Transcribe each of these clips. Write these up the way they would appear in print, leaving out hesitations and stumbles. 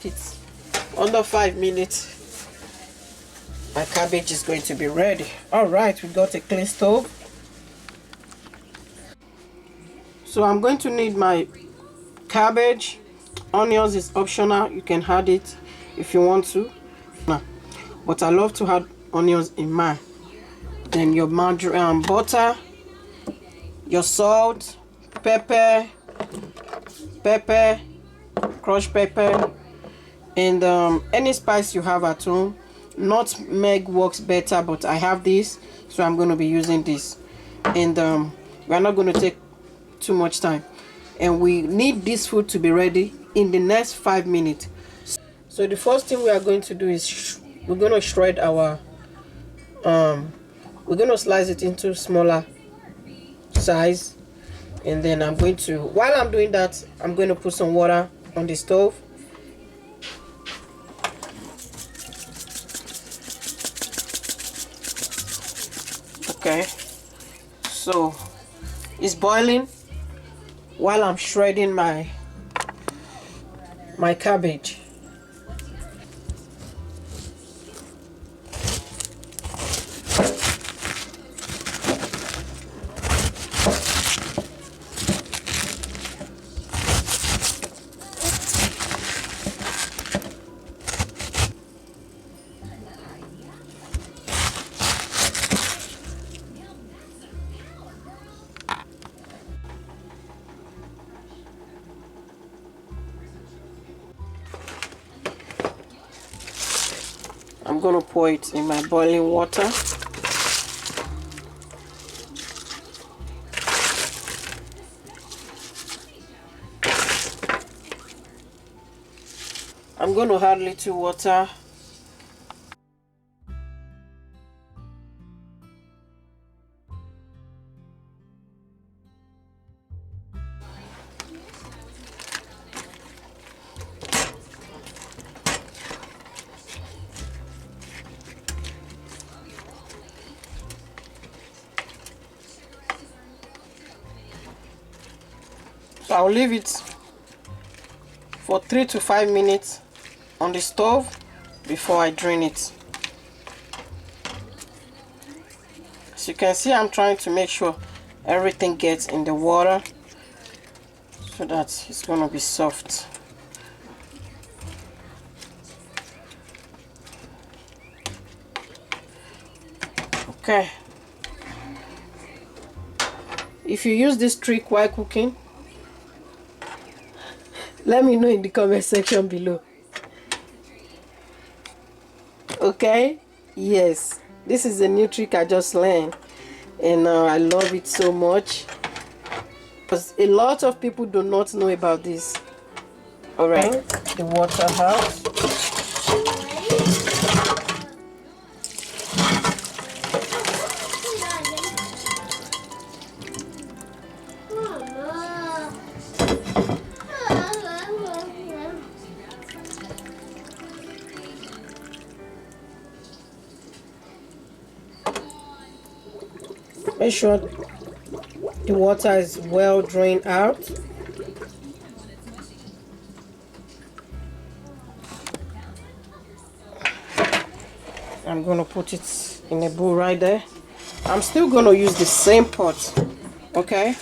It's under 5 minutes. My cabbage is going to be ready. All right, we got a clean stove. So I'm going to need my cabbage. Onions is optional. You can add it if you want to. But I love to add onions in mine. Then your margarine, butter, your salt, pepper, crushed pepper, and any spice you have at home. Nutmeg works better, but I have this, so I'm going to be using this. And we're not going to take too much time, and we need this food to be ready in the next 5 minutes. So the first thing we are going to do is we're going to shred our we're going to slice it into smaller size, and then I'm going to, while I'm doing that, I'm going to put some water on the stove. Okay, so it's boiling while I'm shredding my cabbage. I'm gonna pour it in my boiling water. I'm gonna add little water. So I'll leave it for 3 to 5 minutes on the stove before I drain it. As you can see, I'm trying to make sure everything gets in the water so that it's going to be soft. Okay. If you use this trick while cooking, let me know in the comment section below. Okay? Yes. This is a new trick I just learned, and I love it so much because a lot of people do not know about this. Alright, the water out. Make sure the water is well drained out. I'm going to put it in a bowl right there. I'm still going to use the same pot, okay?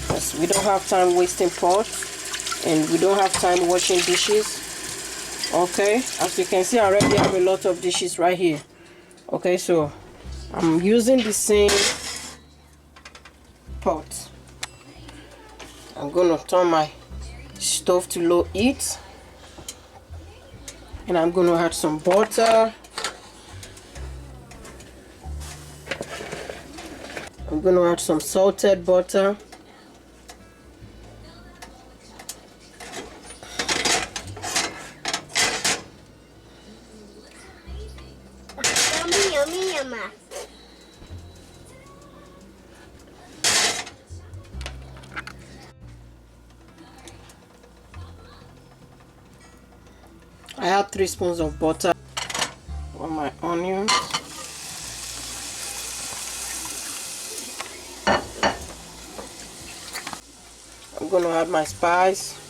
Because we don't have time wasting pots, and we don't have time washing dishes, okay? As you can see, I already have a lot of dishes right here. Okay, so I'm using the same pot. I'm going to turn my stove to low heat, and I'm going to add some butter. I'm going to add some salted butter. Yummy, yummy, yummy. I add 3 spoons of butter. on my onions. I'm gonna add my spice.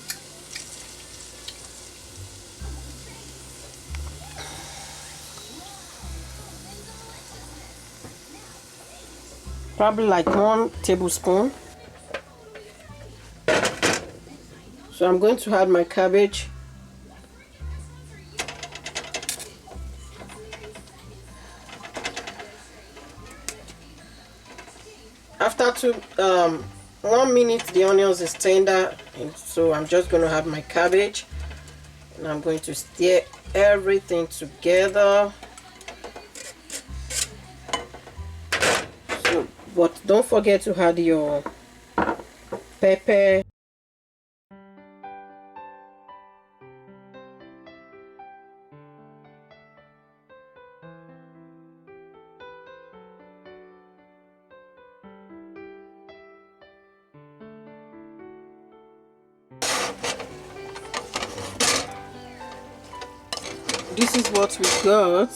Probably like 1 tablespoon. So I'm going to add my cabbage. After 1 minute, the onions is tender, and so I'm just going to add my cabbage, and I'm going to stir everything together. So, but don't forget to add your pepper. This is what we got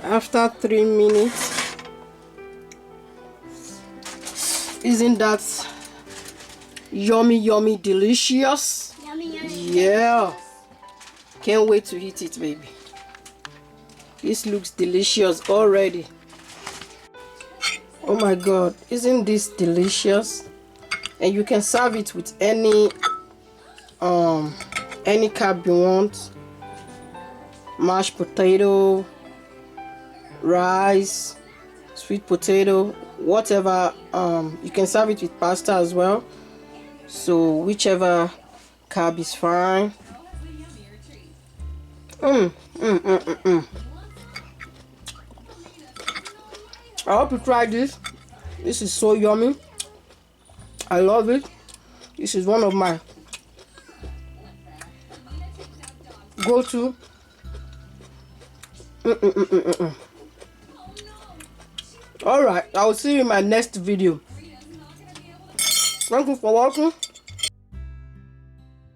after 3 minutes. Isn't that yummy, delicious? Yummy. Yeah. Can't wait to eat it, baby. This looks delicious already. Oh my god, isn't this delicious? And you can serve it with any carb you want. Mashed potato, rice, sweet potato, whatever. You can serve it with pasta as well, so whichever carb is fine. I hope you try this. This is so yummy. I love it. This is one of my go-to. Alright, I will see you in my next video. Thank you for watching.